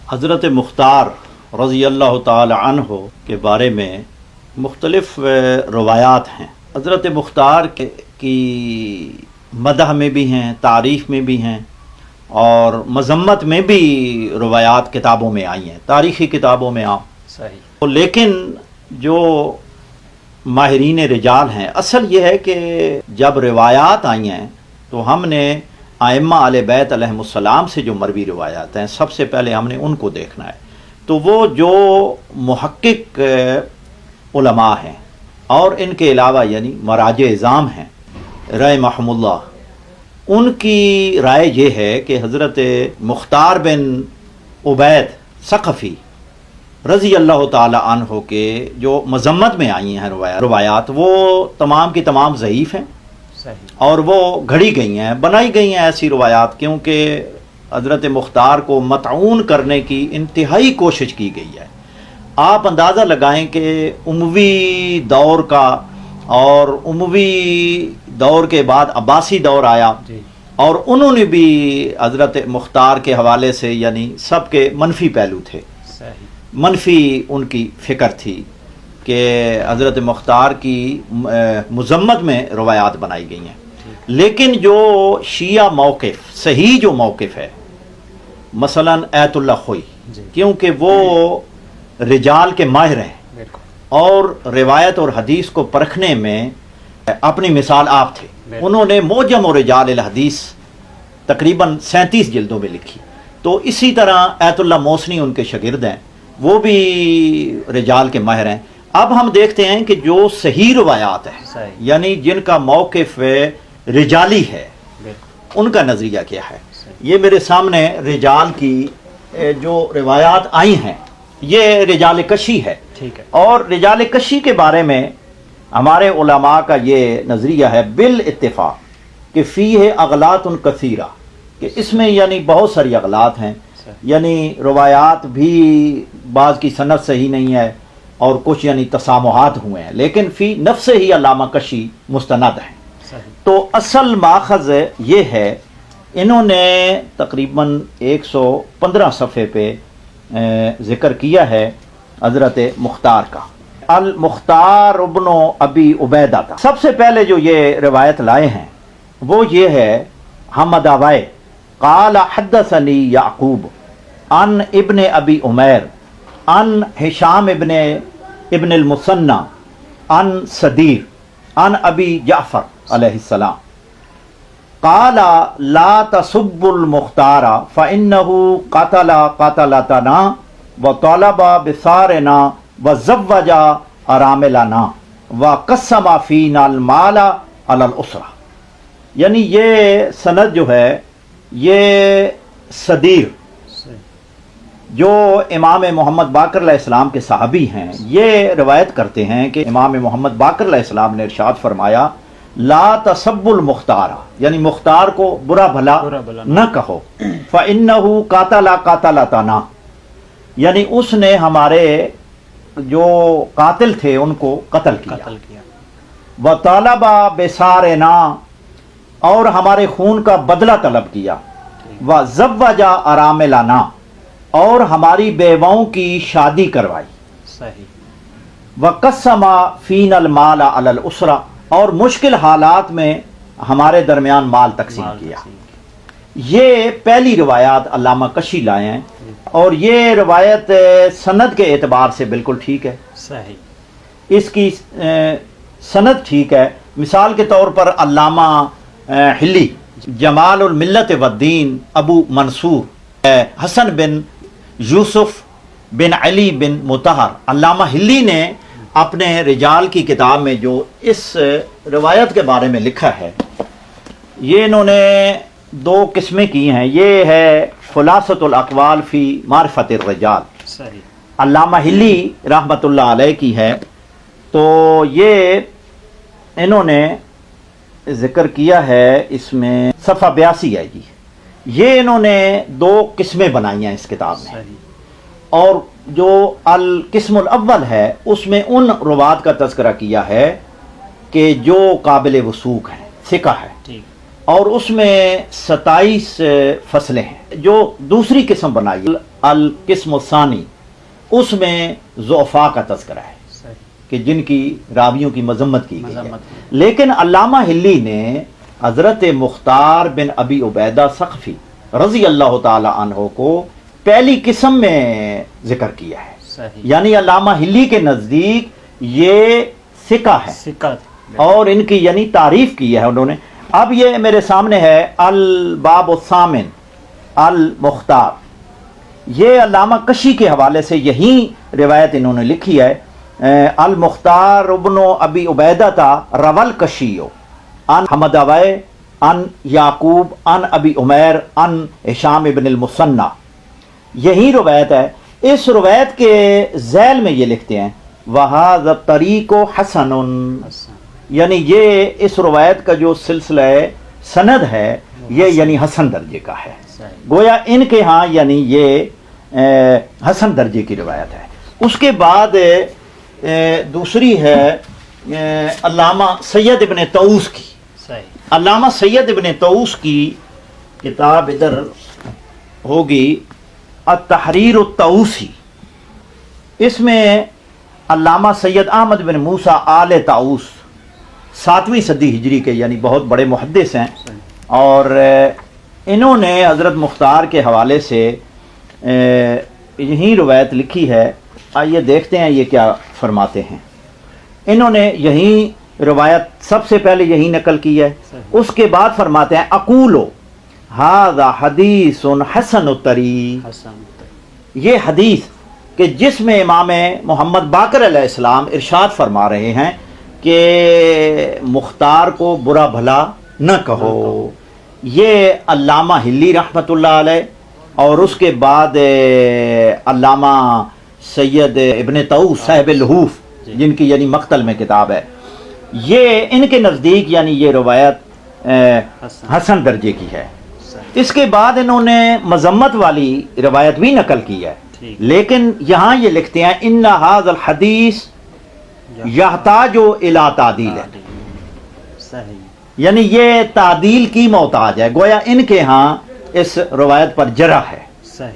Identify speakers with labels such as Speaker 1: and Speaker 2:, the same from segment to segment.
Speaker 1: حضرت مختار رضی اللہ تعالی عنہ کے بارے میں مختلف روایات ہیں۔ حضرت مختار کی مدح میں بھی ہیں، تعریف میں بھی ہیں، اور مذمت میں بھی روایات کتابوں میں آئی ہیں، تاریخی کتابوں میں صحیح۔ لیکن جو ماہرین رجال ہیں، اصل یہ ہے کہ جب روایات آئی ہیں تو ہم نے ائمہ اہل بیت علیہم السلام سے جو مروی روایات ہیں، سب سے پہلے ہم نے ان کو دیکھنا ہے۔ تو وہ جو محقق علماء ہیں اور ان کے علاوہ یعنی مراجع اعظام ہیں رحمہم اللہ، ان کی رائے یہ ہے کہ حضرت مختار بن عبید ثقفی رضی اللہ تعالی عنہ کے جو مذمت میں آئی ہیں روایات، وہ تمام کی تمام ضعیف ہیں اور وہ گھڑی گئی ہیں، بنائی گئی ہیں ایسی روایات، کیونکہ حضرت مختار کو مطعون کرنے کی انتہائی کوشش کی گئی ہے۔ آپ اندازہ لگائیں کہ اموی دور کا، اور اموی دور کے بعد عباسی دور آیا، اور انہوں نے بھی حضرت مختار کے حوالے سے یعنی سب کے منفی پہلو تھے، منفی ان کی فکر تھی کہ حضرت مختار کی مذمت میں روایات بنائی گئی ہیں۔ لیکن جو شیعہ موقف، صحیح جو موقف ہے، مثلا ایت اللہ خوئی، کیونکہ وہ رجال کے ماہر ہیں اور روایت اور حدیث کو پرکھنے میں اپنی مثال آپ تھے، انہوں نے معجم و رجال الحدیث تقریباً 37 جلدوں میں لکھی۔ تو اسی طرح ایت اللہ موسنی ان کے شاگرد ہیں، وہ بھی رجال کے ماہر ہیں۔ اب ہم دیکھتے ہیں کہ جو صحیح روایات ہیں یعنی جن کا موقف رجالی ہے، ان کا نظریہ کیا ہے۔ یہ میرے سامنے رجال کی جو روایات آئی ہیں، یہ رجال کشی ہے، اور رجال کشی کے بارے میں ہمارے علماء کا یہ نظریہ ہے بالاتفاق کہ فیہ اغلاط کثیرہ، کہ اس میں یعنی بہت ساری اغلاط ہیں، یعنی روایات بھی بعض کی سند صحیح نہیں ہے اور کچھ یعنی تسامحات ہوئے ہیں، لیکن فی نفس ہی علامہ کشی مستند ہیں۔ تو اصل ماخذ یہ ہے، انہوں نے تقریباً 115 صفحے پہ ذکر کیا ہے حضرت مختار کا، المختار ابن ابی عبیدہ کا۔ سب سے پہلے جو یہ روایت لائے ہیں وہ یہ ہے، حمد آوائے قال حدثنی یعقوب عن ابن ابی عمیر عن ہشام ابن المثنى عن صدیر عن ابی جعفر علیہ السلام قال لا تسب المختار فإنه قتل قتلتنا وطلب بثارنا وزوج اراملنا وقسم فينا المال على الاسرہ۔ یعنی یہ سند جو ہے، یہ صدیر جو امام محمد باقر علیہ السلام کے صحابی ہیں، یہ روایت کرتے ہیں کہ امام محمد باقر علیہ السلام نے ارشاد فرمایا، لا تسب المختار، یعنی مختار کو برا بھلا نہ کہو، فإنه قاتل قاتلتنا، یعنی اس نے ہمارے جو قاتل تھے ان کو قتل کیا، وطالب بثارنا، اور ہمارے خون کا بدلہ طلب کیا، وزوج اراملنا، اور ہماری بیواؤں کی شادی کروائی، وقسم فینا المال علی الاسرہ، اور مشکل حالات میں ہمارے درمیان مال تقسیم کیا۔ یہ پہلی روایات علامہ کشی لائے ہیں، اور یہ روایت سند کے اعتبار سے بالکل ٹھیک ہے، اس کی سند ٹھیک ہے۔ مثال کے طور پر علامہ ہلی جمال الملت والدین ابو منصور حسن بن یوسف بن علی بن مطہر، علامہ ہلی نے اپنے رجال کی کتاب میں جو اس روایت کے بارے میں لکھا ہے، یہ انہوں نے 2 قسمیں کی ہیں۔ یہ ہے خلاصۃ الاقوال فی معرفت الرجال، علامہ ہلی رحمۃ اللہ علیہ کی ہے، تو یہ انہوں نے ذکر کیا ہے، اس میں صفحہ 82 ہے جی۔ یہ انہوں نے 2 قسمیں بنائی ہیں اس کتاب میں، اور جو القسم الاول ہے اس میں ان روات کا تذکرہ کیا ہے کہ جو قابل وثوق ہیں، ثقہ ہے، اور اس میں 27 فصلیں ہیں۔ جو دوسری قسم بنائی القسم الثانی، اس میں ضعفاء کا تذکرہ ہے کہ جن کی راویوں کی مذمت کی گئی ہے. لیکن علامہ ہلی نے حضرت مختار بن ابی عبیدہ ثقفی رضی اللہ تعالی عنہ کو پہلی قسم میں ذکر کیا ہے. یعنی علامہ ہلی کے نزدیک یہ ثقہ ہے اور ان کی یعنی تعریف کی ہے انہوں نے. اب یہ میرے سامنے ہے الباب الثامن المختار، یہ علامہ کشی کے حوالے سے یہی روایت انہوں نے لکھی ہے. المختار ابن ابی عبیدہ رول کشیو ان حمد اوے ان یعقوب ان ابی عمیر ان ہشام ابن المثنی، یہی روایت ہے. اس روایت کے ذیل میں یہ لکھتے ہیں وہذا الطریق حسن، یعنی یہ اس روایت کا جو سلسلہ سند ہے یہ یعنی حسن درجے کا ہے. گویا ان کے ہاں یعنی یہ حسن درجے کی روایت ہے. اس کے بعد دوسری ہے علامہ سید ابن طاؤس کی. علامہ سید ابن طاؤس کی کتاب ادھر ہوگی التحریر الطاؤسی، اس میں علامہ سید احمد بن موسیٰ آل طاؤس 7ویں صدی ہجری کے یعنی بہت بڑے محدث ہیں، اور انہوں نے حضرت مختار کے حوالے سے یہی روایت لکھی ہے. آئیے دیکھتے ہیں یہ کیا فرماتے ہیں. انہوں نے یہی روایت سب سے پہلے یہی نقل کی ہے. اس کے بعد فرماتے ہیں اقولو ھذا حدیث حسن الطریق، یہ حدیث کہ جس میں امام محمد باقر علیہ السلام ارشاد فرما رہے ہیں کہ مختار کو برا بھلا نہ کہو، یہ علامہ ہلی رحمۃ اللہ علیہ اور اس کے بعد علامہ سید ابن طاؤس صاحب الحوف جن کی یعنی مقتل میں کتاب ہے، یہ ان کے نزدیک یعنی یہ روایت حسن درجے کی ہے. اس کے بعد انہوں نے مذمت والی روایت بھی نقل کی ہے، لیکن یہاں یہ لکھتے ہیں ان ھذا الحدیث یحتاج الی تعدیل، یعنی یہ تعدیل کی محتاج ہے. گویا ان کے ہاں اس روایت پر جرح ہے،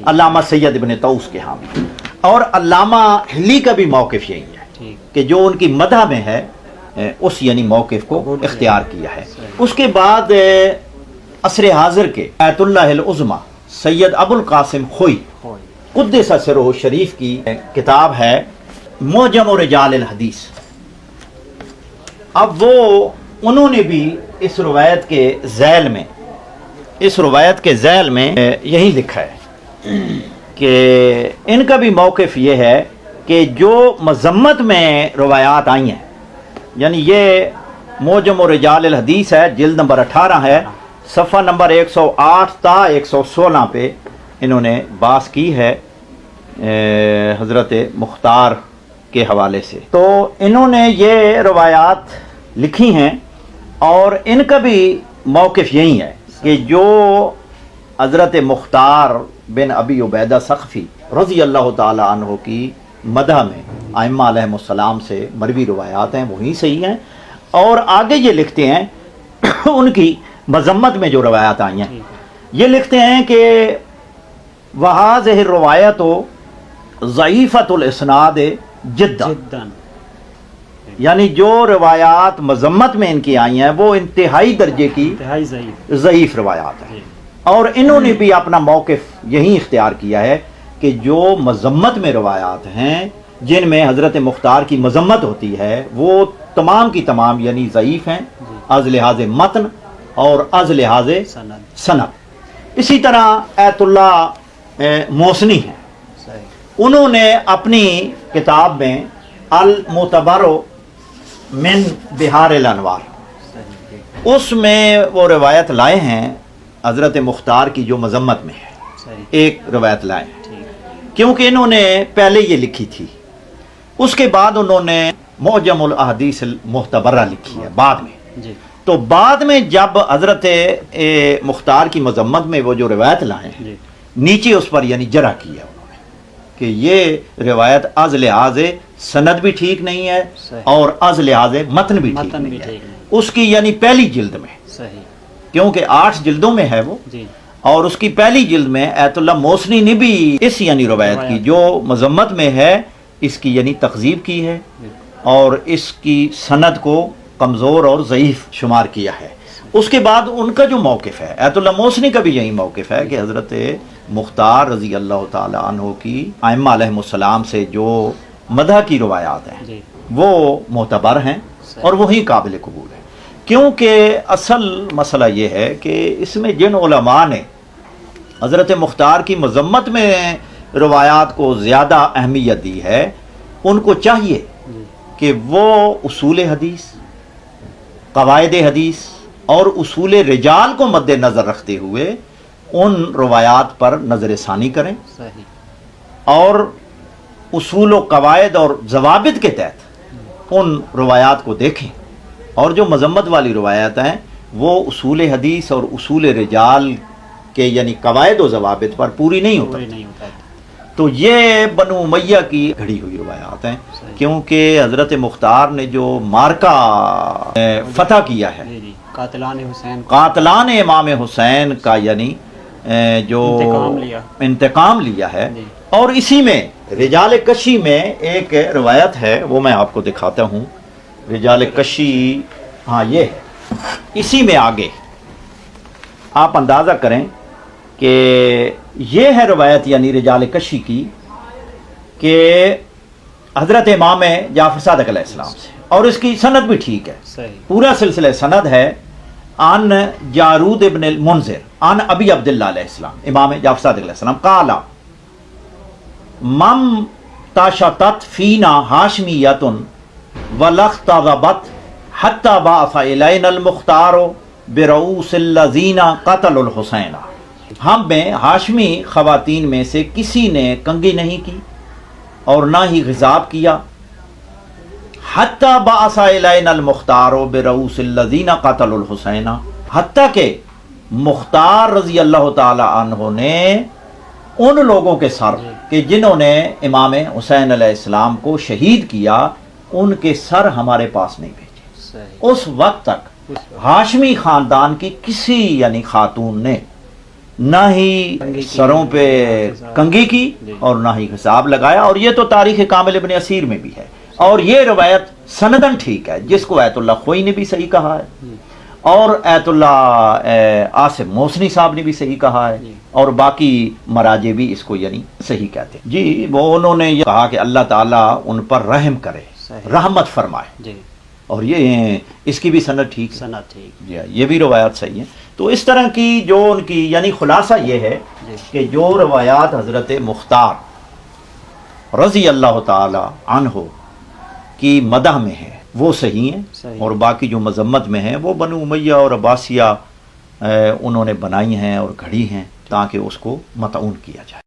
Speaker 1: علامہ سید ابن طاؤس کے ہاں بھی. اور علامہ ہلی کا بھی موقف یہی ہے کہ جو ان کی مدح میں ہے اس یعنی موقف کو اختیار کیا ہے. اس کے بعد عصر حاضر کے آیت اللہ العظمی سید ابو القاسم خوئی قدس سرہ شریف کی کتاب ہے معجم رجال الحدیث. اب وہ انہوں نے بھی اس روایت کے ذیل میں یہی لکھا ہے کہ ان کا بھی موقف یہ ہے کہ جو مذمت میں روایات آئی ہیں، یعنی یہ معجم رجال الحدیث ہے، جلد نمبر 18 ہے، صفحہ نمبر 108 تا 116 پہ انہوں نے بحث کی ہے حضرت مختار کے حوالے سے. تو انہوں نے یہ روایات لکھی ہیں اور ان کا بھی موقف یہی ہے کہ جو حضرت مختار بن ابی عبیدہ ثقفی رضی اللہ تعالی عنہ کی مدح میں ائمہ علیہم السلام سے مروی روایات ہیں وہی صحیح ہیں. اور آگے یہ لکھتے ہیں ان کی مذمت میں جو روایات آئی ہیں، یہ لکھتے ہیں کہ وَهَذِهِ الرِّوَایَةُ ضَعِیفَةُ الْإِسْنَادِ جِدًّا، یعنی جو روایات مذمت میں ان کی آئی ہیں وہ انتہائی درجے کی ضعیف روایات ہیں. اور انہوں نے بھی اپنا موقف یہی اختیار کیا ہے کہ جو مذمت میں روایات ہیں جن میں حضرت مختار کی مذمت ہوتی ہے وہ تمام کی تمام یعنی ضعیف ہیں از لحاظ متن اور از لحاظ سند. اسی طرح ایت اللہ موسنی ہیں، انہوں نے اپنی کتاب میں المعتبر من بحار الانوار اس میں وہ روایت لائے ہیں حضرت مختار کی جو مذمت میں ہے، ایک روایت لائے ہیں کیونکہ انہوں نے پہلے یہ لکھی تھی. اس کے بعد انہوں نے معجم الاحادیث المعتبرہ لکھی ہے بعد میں. تو بعد میں جب حضرت مختار کی مذمت میں وہ جو روایت لائے ہیں نیچے اس پر یعنی جرح کیا انہوں نے کہ یہ روایت از لحاظ سند بھی ٹھیک نہیں ہے اور از لحاظ متن بھی ٹھیک نہیں ہے. اس کی یعنی پہلی جلد میں کیونکہ 8 جلدوں میں ہے وہ، اور اس کی پہلی جلد میں ایت اللہ موسنی نے بھی اس یعنی روایت کی جو مذمت میں ہے اس کی یعنی تکذیب کی ہے اور اس کی سند کو کمزور اور ضعیف شمار کیا ہے۔ اس کے بعد ان کا جو موقف ہے ایت اللہ موسنی کا بھی یہی موقف ہے کہ حضرت مختار رضی اللہ تعالی عنہ کی ائمہ علیہم السلام سے جو مدح کی روایات ہیں وہ معتبر ہیں اور وہی قابل قبول ہے، کیونکہ اصل مسئلہ یہ ہے کہ اس میں جن علماء نے حضرت مختار کی مذمت میں روایات کو زیادہ اہمیت دی ہے ان کو چاہیے کہ وہ اصول حدیث، قواعد حدیث اور اصول رجال کو مد نظر رکھتے ہوئے ان روایات پر نظر ثانی کریں اور اصول و قواعد اور ضوابط کے تحت ان روایات کو دیکھیں، اور جو مذمت والی روایات ہیں وہ اصول حدیث اور اصول رجال کے یعنی قواعد و ضوابط پر پوری نہیں ہوتی۔ تو یہ بنو امیہ کی گھڑی ہوئی روایات ہیں، کیونکہ حضرت مختار نے جو مارکہ فتح کیا ہے قاتلان امام حسین کا یعنی جو انتقام لیا ہے، اور اسی میں رجال کشی میں ایک روایت ہے وہ میں آپ کو دکھاتا ہوں۔ رجال کشی ہاں یہ ہے، اسی میں آگے آپ اندازہ کریں کہ یہ ہے روایت یعنی رجال کشی کی کہ حضرت امام جعفر صادق علیہ السلام سے، اور اس کی سند بھی ٹھیک ہے، پورا سلسلہ سند ہے عن جارود ابن المنذر عن ابی عبداللہ علیہ السلام، امام جعفر صادق علیہ السلام قال مم تاشتت فینا ہاشمیۃ ولاختضبت حتی بعث الینا المختار برؤوس الذین قتلوا الحسین، ہم میں ہاشمی خواتین میں سے کسی نے کنگھی نہیں کی اور نہ ہی غضاب کیا، حتی بعث الینا المختار برؤوس الذین قتلوا الحسین، حتیٰ کہ مختار رضی اللہ تعالی عنہ نے ان لوگوں کے سر کہ جنہوں نے امام حسین علیہ السلام کو شہید کیا ان کے سر ہمارے پاس نہیں بھیجے۔ اس وقت تک ہاشمی خاندان کی کسی یعنی خاتون نے نہ ہی سروں پہ کنگھی کی اور نہ ہی حساب لگایا، اور یہ تو تاریخ کامل ابن اسیر میں بھی ہے، اور یہ روایت سندن ٹھیک ہے جس کو ایت اللہ خوئی نے بھی صحیح کہا ہے اور ایت اللہ آصف موسنی صاحب نے بھی صحیح کہا ہے، اور باقی مراجع بھی اس کو یعنی صحیح کہتے ہیں۔ جی وہ انہوں نے یہ کہا کہ اللہ تعالیٰ ان پر رحم کرے، رحمت فرمائے، اور یہ اس کی بھی سند ٹھیک ہے، جی یہ بھی روایات صحیح ہیں۔ تو اس طرح کی جو ان کی یعنی خلاصہ یہ ہے کہ جو روایات حضرت مختار رضی اللہ تعالی عنہ کی مدح میں ہے وہ صحیح ہیں، اور باقی جو مذمت میں ہیں وہ بنو امیہ اور عباسیہ انہوں نے بنائی ہیں اور گھڑی ہیں تاکہ اس کو مطعون کیا جائے۔